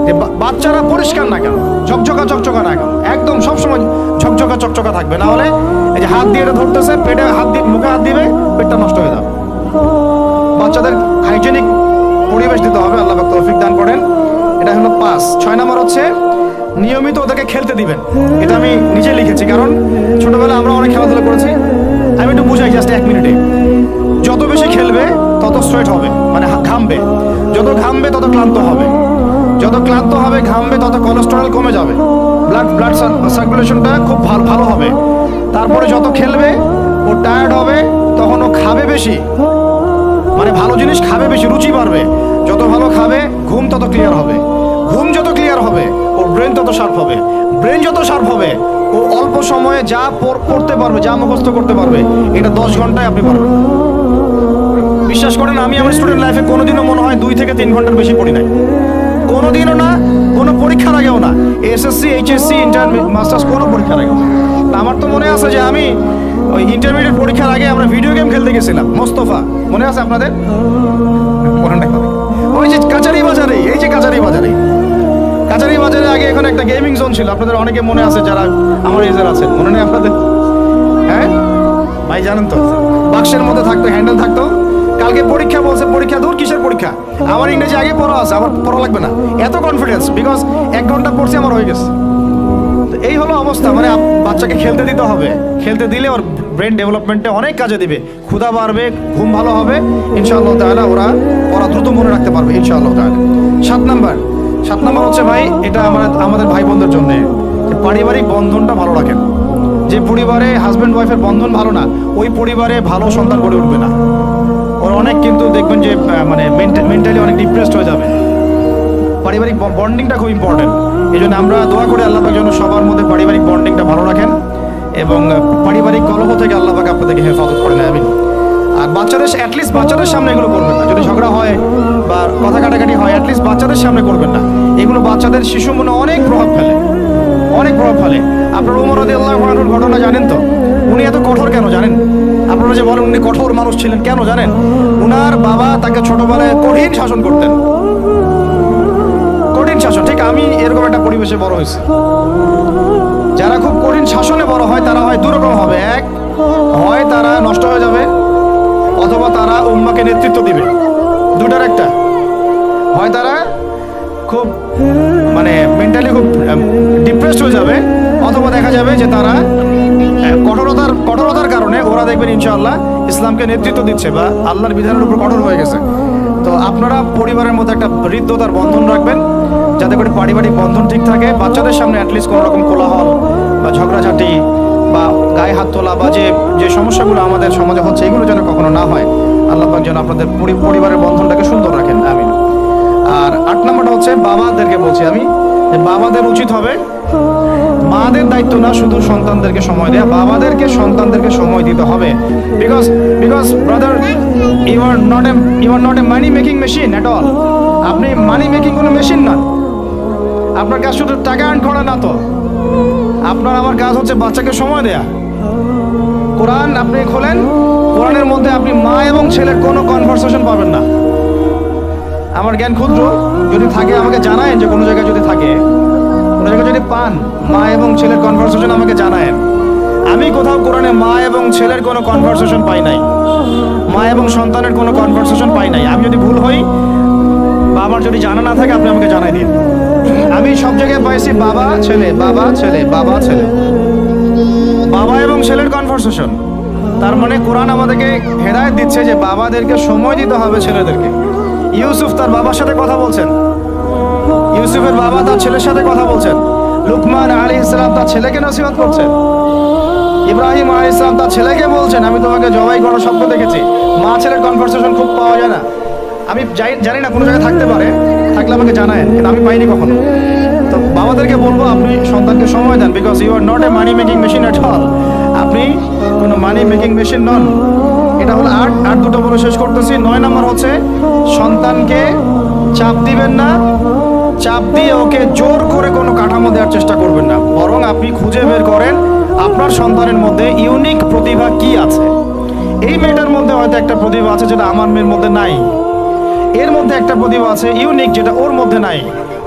যে বাচ্চারা পরিষ্কার না কেন, ঝকঝকা না কেন, একদম সবসময় ঝকঝকা থাকবে। না হলে এই যে হাত দিয়ে এটা ধরতেছে, পেটে হাত দিয়ে মুখে হাত দিবে, পেটটা নষ্ট হয়ে যাবে। বাচ্চাদের হাইজেনিক পরিবেশ দিতে হবে, আল্লাহ পাক তৌফিক দান করেন। এটা হলো 5। 6 নাম্বার হচ্ছে নিয়মিত ওদেরকে খেলতে দিবেন। এটা আমি নিজে লিখেছি, কারণ ছোটবেলায় আমরা অনেক খেলাধুলা করেছি। আমি একটু বুঝাই জাস্ট 1 মিনিটে। যত বেশি খেলবে তত সোয়েট হবে, মানে ঘামবে। যত ঘামবে তত ক্লান্ত হবে, যত ক্লান্ত হবে ঘামবে তত কোলেস্টেরল কমে যাবে, ব্লাড সার্কুলেশনটা খুব ভালো হবে। তারপরে যত খেলবে ও টায়ার্ড হবে, তখন ও খাবে বেশি, মানে ভালো জিনিস খাবে বেশি, রুচি বাড়বে। যত ভালো খাবে ঘুম তত ক্লিয়ার হবে, ঘুম যত ক্লিয়ার হবে ওর ব্রেন তত শার্প হবে, ব্রেন যত শার্প হবে ও অল্প সময়ে যা পড়তে পারবে, যা মুখস্থ করতে পারবে, এটা 10 ঘন্টায় আপনি পারবেন। বিশ্বাস করেন, আমি আমার স্টুডেন্ট লাইফে কোনোদিনও মনে হয় 2 থেকে 3 ঘন্টার বেশি পড়ি নাই, কোনোদিনও না, কোনো পরীক্ষার আগেও না। এসএসসি, এইচএসসি, ইন্টার, মাস্টার্স, কোনো পরীক্ষার আগেও না। আমার তো মনে আছে যে আমি ওই ইন্টারমিডিয়েট পরীক্ষার আগে আমরা ভিডিও গেম খেলতে গেছিলাম মোস্তফা, মনে আছে আপনাদের? ওই যে কাচারি বাজারে, এই যে কাচারি বাজারে আগে এখানে একটা গেমিং জোন ছিল, আপনাদের অনেকে মনে আছে যারা আমার এজের আছেন, মনে নেই আপনাদের? হ্যাঁ, ভাই জানেন তো, বাক্সের মধ্যে থাকতো, হ্যান্ডেল থাকতো। কালকে পরীক্ষা বলছে, পরীক্ষা দূর, কিসের পরীক্ষা, আমার ইংরেজি আগে পড়া আছে, আমার পড়া লাগবে না, এত কনফিডেন্স, বিকজ 1 ঘন্টা পড়ছি আমার হয়ে গেছে। তো এই হলো অবস্থা। মানে বাচ্চাকে খেলতে দিতে হবে, খেলতে দিলে ওর ব্রেন ডেভেলপমেন্টে অনেক কাজে দিবে, ক্ষুধা বাড়বে, ঘুম ভালো হবে, ইনশাআল্লাহ তাআলা ওরা পড়া দ্রুত মনে রাখতে পারবে ইনশাআল্লাহ তাআলা। 7 নাম্বার হচ্ছে ভাই, এটা আমাদের ভাই বোনদের জন্য, যে পারিবারিক বন্ধনটা ভালো রাখেন। যে পরিবারে হাজব্যান্ড ওয়াইফের বন্ধন ভালো না, ওই পরিবারে ভালো সন্তান গড়ে উঠবে না। ওর অনেক কিন্তু দেখবেন যে মানে মেন্টালি অনেক ডিপ্রেসড হয়ে যাবে। পারিবারিক বন্ডিংটা খুব ইম্পর্টেন্ট। এই জন্য আমরা দোয়া করি আল্লাহ পাক যেন সবার মধ্যে পারিবারিক বন্ডিংটা ভালো রাখেন এবং পারিবারিক কলহ থেকে আল্লাহ পাক আপনাদেরকে হেফাজত করেন, আমিন। আর অ্যাটলিস্ট বাচ্চাদের সামনে এগুলো করবেন না। যদি ঝগড়া হয় বা কথা কাটাকাটি হয়, অ্যাটলিস্ট বাচ্চাদের সামনে করবেন না। এগুলো বাচ্চাদের শিশু মনে অনেক প্রভাব ফেলে, অনেক প্রভাব ফেলে। আপনারা ওমর রাদিয়াল্লাহু আনহুর ঘটনা জানেন তো? উনি এত কঠোর কেন জানেন? আপনারা যে বলেন উনি কঠোর মানুষ ছিলেন, কেন জানেন? উনার বাবা তাকে ছোটবেলায় কঠিন শাসন করতেন, কঠিন শাসন। ঠিক আমি এরকম একটা পরিবেশে বড় হয়েছি। যারা খুব কঠিন শাসনে বড় হয় তারা হয় দুরকম হবে। হয় তারা নষ্ট হয়ে যাবে, অথবা তারা উম্মাকে নেতৃত্ব দিবে। দুটার একটা। হয় তারা খুব মানে মেন্টালি খুব ডিপ্রেসড হয়ে যাবে, অথবা দেখা যাবে যে তারা কঠোরতার কারণে ওরা দেখবেন ইনশাআল্লাহ ইসলামকে নেতৃত্ব দিচ্ছে বা আল্লাহর বিধানের উপর কঠোর হয়ে গেছে। তো আপনারা পরিবারের মধ্যে একটা হৃদ্যতার বন্ধন রাখবেন, যাতে করে পারিবারিক বন্ধন ঠিক থাকে। বাচ্চাদের সামনে অ্যাটলিস্ট কোনো রকম কোলাহল বা ঝগড়াঝাটি বা গায়ে হাত তোলা বা যে সমস্যাগুলো আমাদের সমাজে হচ্ছে, এগুলো যেন কখনো না হয়। আল্লাহ পাক যেন আপনাদের পরিবারের বন্ধনটাকে সুন্দর রাখেন, আমিন। আর 8 নম্বরটা হচ্ছে বাবাদেরকে বলছি আমি, যে বাবাদের উচিত হবে মাদের দায়িত্ব না শুধু সন্তানদেরকে সময় দেয়া, বাবাদেরকে সন্তানদেরকে সময় দিতে হবে। Because brother, you are not a money making machine at all. আপনি মানি মেকিং কোনো মেশিন না। আপনার কাজ শুধু টাকা আর্ন করা না, তো আপনার আমার কাজ হচ্ছে বাচ্চাকে সময় দেয়া। কোরআন আপনি খোলেন, কোরআনের মধ্যে আপনি মা এবং ছেলের কোনো কনভারসেশন পাবেন না। আমার জ্ঞান ক্ষুদ্র, যদি থাকে আমাকে জানায়েন, যে কোনো জায়গায় যদি থাকে, কোনো জায়গায় যদি পান মা এবং ছেলের কনভারসেশন আমাকে জানায়েন। আমি কোথাও কোরআনে মা এবং ছেলের কোনো কনভারসেশন পাই নাই, মা এবং সন্তানের কোনো কনভারসেশন পাই নাই। আমি যদি ভুল হই বা আমার যদি জানা না থাকে, আপনি আমাকে জানাই দিন। আমি সব জায়গায় পাইছি বাবা ছেলে, বাবা ছেলে, বাবা ছেলে, বাবা এবং ছেলের কনভারসেশন। তার মানে কোরআন আমাদেরকে হেদায়েত দিচ্ছে যে বাবাদেরকে সময় দিতে হবে ছেলেদেরকে। ইউসুফ তার বাবার সাথে কথা বলছেন, ইউসুফের বাবা তার ছেলের সাথে কথা বলছেন, লুকমান আলাইহিস সালাম তার ছেলেকে নসিহত করছেন, ইব্রাহিম আলাইহিস সালাম তার ছেলেকে বলছেন আমি তোমাকে জবাই করার স্বপ্ন দেখেছি। মা ছেলের কনভারসেশন খুব পাওয়া যায় না। আমি জানি না, কোনো জায়গায় থাকতে পারে, থাকলে আমাকে জানায়েন, কিন্তু আমি পাইনি কখনো। তো বাবাদেরকে বলবো আপনি সন্তানকে সময় দেন, because you are not a money making machine at all. আপনি কোনো মানি মেকিং মেশিন নন। এটা হলো 8 দুটো বলে শেষ করতেছি। 9 নম্বর হচ্ছে সন্তানকে চাপ দিবেন না, চাপ দিয়ে ওকে জোর করে কোনো কাঠামো দেওয়ার চেষ্টা করবেন না। বরং আপনি খুঁজে বের করেন আপনার সন্তানের মধ্যে ইউনিক প্রতিভা কি আছে। এই মেয়েটার মধ্যে হয়তো একটা প্রতিভা আছে যেটা আমার মেয়ের মধ্যে নাই, এর মধ্যে একটা প্রতিভা আছে ইউনিক যেটা ওর মধ্যে নাই,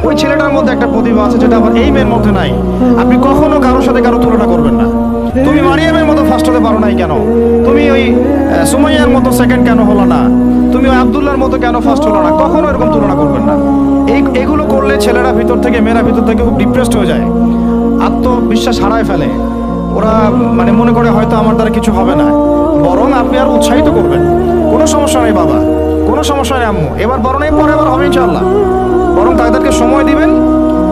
ওই ছেলেটার মধ্যে একটা প্রতিভা আছে যেটা আবার এই মেয়ের মধ্যে নাই। আপনি কখনো কারোর সাথে কারো তুলনা করবেন না। তুমি মারিয়ামের মতো ফার্স্ট হতে পারো নাই কেন, তুমি ওই সুমাইয়ার মতো সেকেন্ড কেন হলো না, তুমি ওই আব্দুল্লাহর মতো কেন ফার্স্ট হলো না, কখনো এরকম তুলনা করবেন না। এগুলো করলে ছেলেরা ভিতর থেকে, মেয়েরা ভিতর থেকে খুব ডিপ্রেসড হয়ে যায়, আত্মবিশ্বাস হারায় ফেলে। ওরা মানে মনে করে হয়তো আমার দ্বারা কিছু হবে না। বরং আপনি আর উৎসাহিত করবেন, কোনো সমস্যা নেই বাবা, কোনো সমস্যা নেই আম্মু, এবার বরং পরে আবার হবে ইনশাআল্লাহ। বরং তাদেরকে সময় দিবেন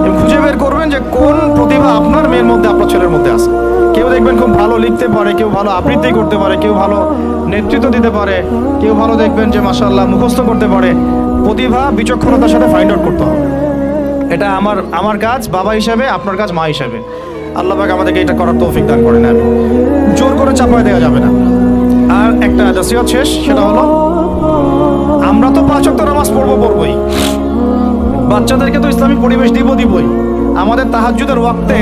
এবং খুঁজে বের করবেন যে কোন প্রতিভা আপনার মেয়ের মধ্যে, আপনার ছেলের মধ্যে আছে। কেউ দেখবেন খুব ভালো লিখতে পারে, কেউ ভালো আবৃত্তি করতে পারে, কেউ ভালো নেতৃত্ব দিতে পারে, কেউ ভালো দেখবেন যে মাশাআল্লাহ মুখস্থ করতে পারে। প্রতিভা বিচক্ষণতার সাথে ফাইন্ড আউট করতে হবে। এটা আমার কাজ বাবা হিসাবে, আপনার কাজ মা হিসাবে। আল্লাহ পাক আমাদেরকে এটা করার তৌফিক দান করেন। আমি জোর করে চাপায় দেওয়া যাবে না। আর একটা নসিহত শেষ, সেটা হলো আমরা তো 5 ওয়াক্ত নামাজ পড়বই, বাচ্চাদেরকে তো ইসলামিক পরিবেশ দিবই। আমাদের তাহাজ্জুদের ওয়াক্তে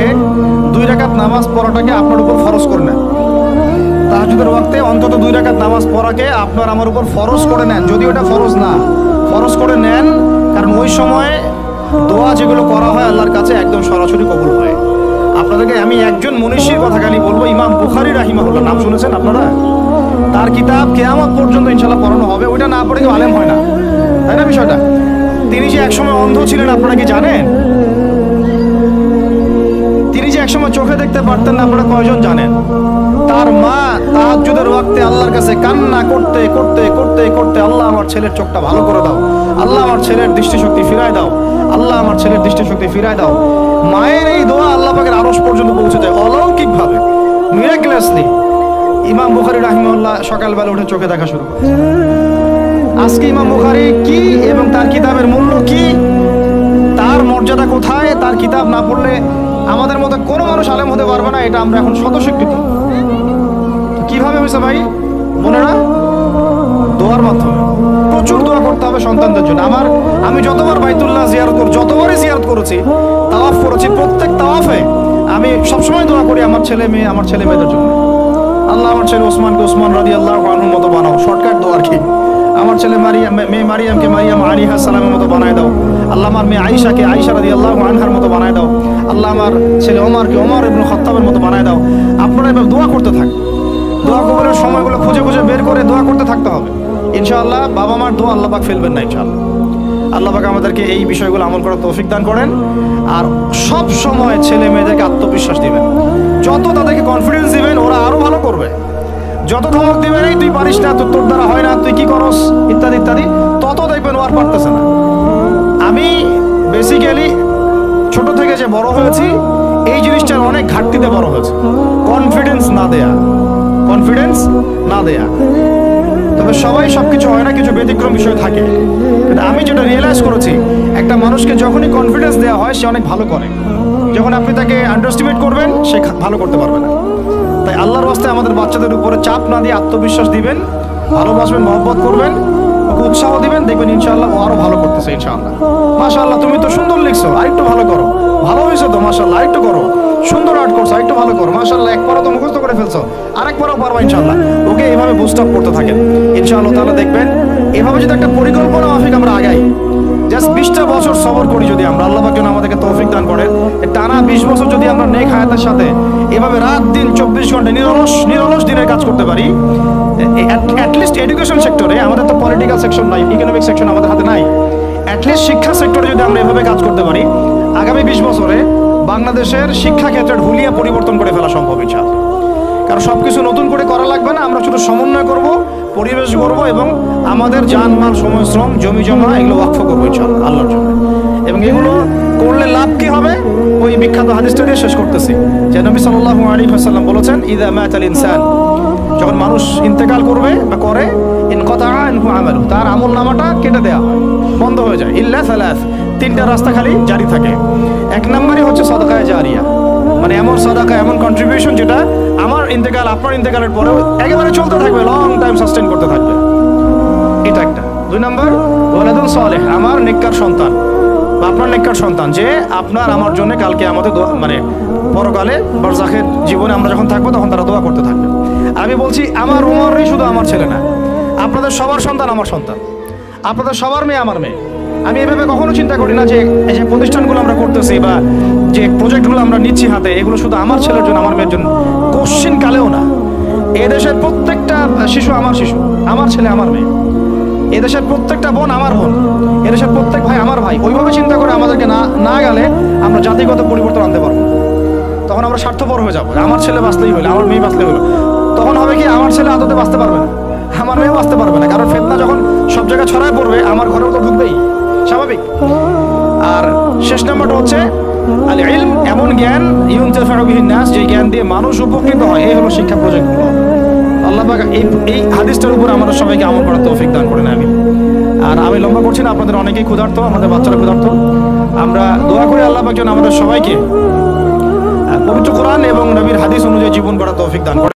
2 রাকাত নামাজ পড়াটাকে আপনার উপর ফরজ করে নেন। তাহাজ্জুদের ওয়াক্তে অন্তত 2 রাকাত নামাজ পড়াকে আপনার আমার উপর ফরজ করে নেন। যদি ওটা ফরজ না, ফরজ করে নেন, কারণ ওই সময় দোয়া যেগুলো করা হয় আল্লাহর কাছে একদম সরাসরি কবুল হয়। আপনাদেরকে আমি একজন মনীষীর কথা খালি বলবো, ইমাম বুখারী রাহিমাহুল্লাহ, নাম শুনেছেন আপনারা? তার কিতাব কিয়ামত পর্যন্ত ইনশাআল্লাহ পড়ানো হবে, ওইটা না পড়ে কেউ আলেম হয় না, তাই না বিষয়টা? তিনি যে একসময় অন্ধ ছিলেন আপনারা কি জানেন? তিনি যে একসময় চোখে দেখতে পারতেন না আপনারা কয়জন জানেন? তার মা তাহাজ্জুদের ওয়াক্তে আল্লাহর কাছে কান্না করতে করতে করতে করতে, আল্লাহ আমার ছেলের চোখটা ভালো করে দাও, আল্লাহ আমার ছেলের দৃষ্টিশক্তি ফিরায় দাও, আল্লাহ আমার ছেলের দৃষ্টিশক্তি ফিরায় দাও। মায়ের এই দোয়া আল্লাহ পাকের আরশ পর্যন্ত পৌঁছে যায় অলৌকিকভাবে, মিরাকুলাসলি। ইমাম বুখারী রাহিমাহুল্লাহ সকালবেলা উঠে চোখে দেখা শুরু করেছে। আজকে ইমাম বুখারী কি এবং তার কিতাবের মূল্য কি, তার মর্যাদা কোথায়, তার কিতাব না পড়লে আমাদের মতো কোনো মানুষ আলেম হতে পারবে না, এটা আমরা এখন স্বতঃস্বীকৃত। কিভাবে হয়েছে ভাই বোনেরা? দোয়ার মাধ্যমে। প্রচুর দোয়া করতে হবে সন্তানদের জন্য। আমি যতবার বাইতুল্লাহ জিয়ারত করি, যতবারই জিয়ারত করেছি, তাওয়াফ করেছি, প্রত্যেক তাওয়াফে আমি সবসময় দোয়া করি আমার ছেলে মেয়েদের জন্য। আল্লাহ আমার ছেলে ওসমানকে ওসমান রাদিয়াল্লাহু আনহুর মতো বানাও, শর্টকাট দোয়া আর কি। আমার ছেলে মেয়ে মারিয়ামকে মারিয়াম আলাইহিস সালামের মতো বানায় দাও। আল্লাহ আমার মেয়ে আয়েশাকে আয়েশা রাদিয়াল্লাহু আনহার মতো বানায় দাও। আল্লাহ আমার ছেলে ওমরকে ওমর ইবনে খাত্তাবের মতো বানায় দাও। আপনারা এভাবে দোয়া করতে থাকুন। দোয়া কবুলের সময়গুলো খুঁজে খুঁজে বের করে দোয়া করতে থাকতে হবে ইনশাআল্লাহ। বাবা মার দোয়া আল্লাহ পাক ফেলবেন না ইনশাআল্লাহ। আল্লাহ পাক আমাদেরকে এই বিষয়গুলো আমল করার তৌফিক দান করেন। আর সব সময় ছেলে মেয়েদেরকে আত্মবিশ্বাস দিবেন। যত তাদেরকে কনফিডেন্স দিবেন ওরা আরো ভালো করবে। যত ধমক দিবেন এই তুই পারিস না, তোর দ্বারা হয় না, তুই কি করস, ইত্যাদি ইত্যাদি, তত দেখবেন ও আর পারতেছে না। আমি বেসিক্যালি ছোট থেকে যে বড় হয়েছি এই জিনিসটার অনেক ঘাটতিতে বড় হয়েছে, কনফিডেন্স না দেয়া। তবে সবাই সবকিছু হয় না, কিছু ব্যতিক্রম বিষয় থাকে। কিন্তু আমি যেটা রিয়েলাইজ করেছি, একটা মানুষকে যখনই কনফিডেন্স দেওয়া হয় সে অনেক ভালো করে। যখন আপনি তাকে আন্ডারএস্টিমেট করবেন সে ভালো করতে পারবে না। তাই আল্লাহর ওয়াস্তে আমাদের বাচ্চাদের উপরে চাপ না দিয়ে আত্মবিশ্বাস দিবেন, ভালোবাসবেন, মহব্বত করবেন, ওকে উৎসাহ দিবেন, দেখবেন ইনশাআল্লাহ ও আরো ভালো করতেছে ইনশাআল্লাহ। মাশাআল্লাহ তুমি তো সুন্দর লিখছো, আরেকটু ভালো করো, ভালো হয়েছে তো মাশাআল্লাহ, আরেকটু করো, সুন্দর আর্ট করছো, আরেকটু ভালো করো, মাশাআল্লাহ একবারও তো মুখস্থ করে ফেলছো, আরেকবারও পারবা ইনশাআল্লাহ। ওকে এইভাবে বুস্ট আপ করতে থাকেন ইনশাআল্লাহ তাআলা। দেখবেন এভাবে যদি একটা পরিকল্পনা মাফিক আমরা আগাই, জাস্ট 20টা বছর সবর করি যদি আমরা, আল্লাহ পাক যেন আমাদেরকে তৌফিক দান করেন, টানা 20 বছর যদি আমরা নেক হায়াতের সাথে এভাবে রাত দিন 24 ঘন্টা নিরলস দিনের কাজ করতে পারি, অ্যাটলিস্ট এডুকেশন সেক্টরে, আমাদের তো পলিটিক্যাল সেকশন নাই, ইকোনমিক সেকশন আমাদের হাতে নাই, অ্যাটলিস্ট শিক্ষা সেক্টরে যদি আমরা এভাবে কাজ করতে পারি, আগামী 20 বছরে বাংলাদেশের শিক্ষা ক্ষেত্রের হুলিয়া পরিবর্তন করে ফেলা সম্ভব ইনশাআল্লাহ। কারণ সবকিছু নতুন করে করা লাগবে না, আমরা শুধু সমন্বয় করব, পরিবেশ করব এবং আমাদের জানমাল, সময়, শ্রম, জমি জমা এগুলো ওয়াকফ করবো ইনশাআল্লাহ আল্লাহর জন্য। এবং এগুলো করলে লাভ কি হবে? ওই বিখ্যাত হাদিসটা দিয়ে শেষ করতেছি, যে নবী সাল্লাল্লাহু আলাইহি ওয়াসাল্লাম বলেছেন, ইযা মাতাল ইনসান, যখন মানুষ ইন্তেকাল করবে বা করে, ইনকাতা আনহু আমালু, তার আমল নামাটা কেটে দেওয়া হয়, বন্ধ হয়ে যায়, ইল্লা সালাস, 3টা রাস্তা খালি জারি থাকে। 1 নম্বরই হচ্ছে সাদাকায়ে জারিয়া, মানে এমন সাদাকা, এমন কন্ট্রিবিউশন যেটা আমার ইন্তেকাল, আপনার ইন্তেকালের পরেও একেবারে চলতে থাকবে, লং টাইম সাস্টেইন করতে থাকবে, এটা একটা। 2 নম্বর ওয়ালাদুন সালেহ, আমার নেককার সন্তান বা আপনার নেককার সন্তান, যে আপনার আমার জন্য কালকে আমাদের মানে পরকালে বারজাখের জীবনে আমরা যখন থাকবো তখন তারা দোয়া করতে থাকবে। আমি বলছি আমার উমরই শুধু আমার ছেলে না, আপনাদের সবার সন্তান আমার সন্তান, আপনাদের সবার মেয়ে আমার মেয়ে। আমি এভাবে কখনো চিন্তা করি না যে এই যে প্রতিষ্ঠানগুলো আমরা করতেছি বা যে প্রজেক্টগুলো আমরা নিচ্ছি হাতে, এগুলো শুধু আমার ছেলের জন্য, আমার মেয়ের জন্য, কোশ্চিন কালেও না। এদেশের প্রত্যেকটা শিশু আমার শিশু, আমার ছেলে আমার মেয়ে। এদেশের প্রত্যেকটা বোন আমার বোন, এদেশের প্রত্যেক ভাই আমার ভাই। ওইভাবে চিন্তা করে আমাদেরকে না গেলে আমরা জাতিগত পরিবর্তন আনতে পারবো। তখন আমরা স্বার্থপর হয়ে যাবো, আমার ছেলে বাঁচলেই হলো, আমার মেয়ে বাঁচলেই হলো। তখন হবে কি, আমার ছেলে আদতে বাঁচতে পারবে না, আমার মেয়েও বাঁচতে পারবে না, কারণ ফিতনা যখন সব জায়গায় ছড়ায় পড়বে আমার ঘরেও তো ঢুকবেই, স্বাভাবিক। আর শেষ নাম্বারটা হচ্ছে আল ইলম, এমন জ্ঞান ইউনতাফাউ বিহিন নাস, যে জ্ঞান দিয়ে মানুষ উপকৃত হয়। এই হলো শিক্ষা প্রজেক্টগুলো। আল্লাহ পাক এই হাদিসটার উপর আমাদের সবাইকে আমল করার তৌফিক দান করেন, আমিন। আর আমি লম্বা করছি না, আপনাদের অনেকেই ক্ষুধার্ত, আমাদের বাচ্চারা ক্ষুধার্ত। আমরা দোয়া করি আল্লাহ পাক যেন আমাদের সবাইকে পবিত্র কোরআন এবং নবীর হাদিস অনুযায়ী জীবন করার তৌফিক দান করেন।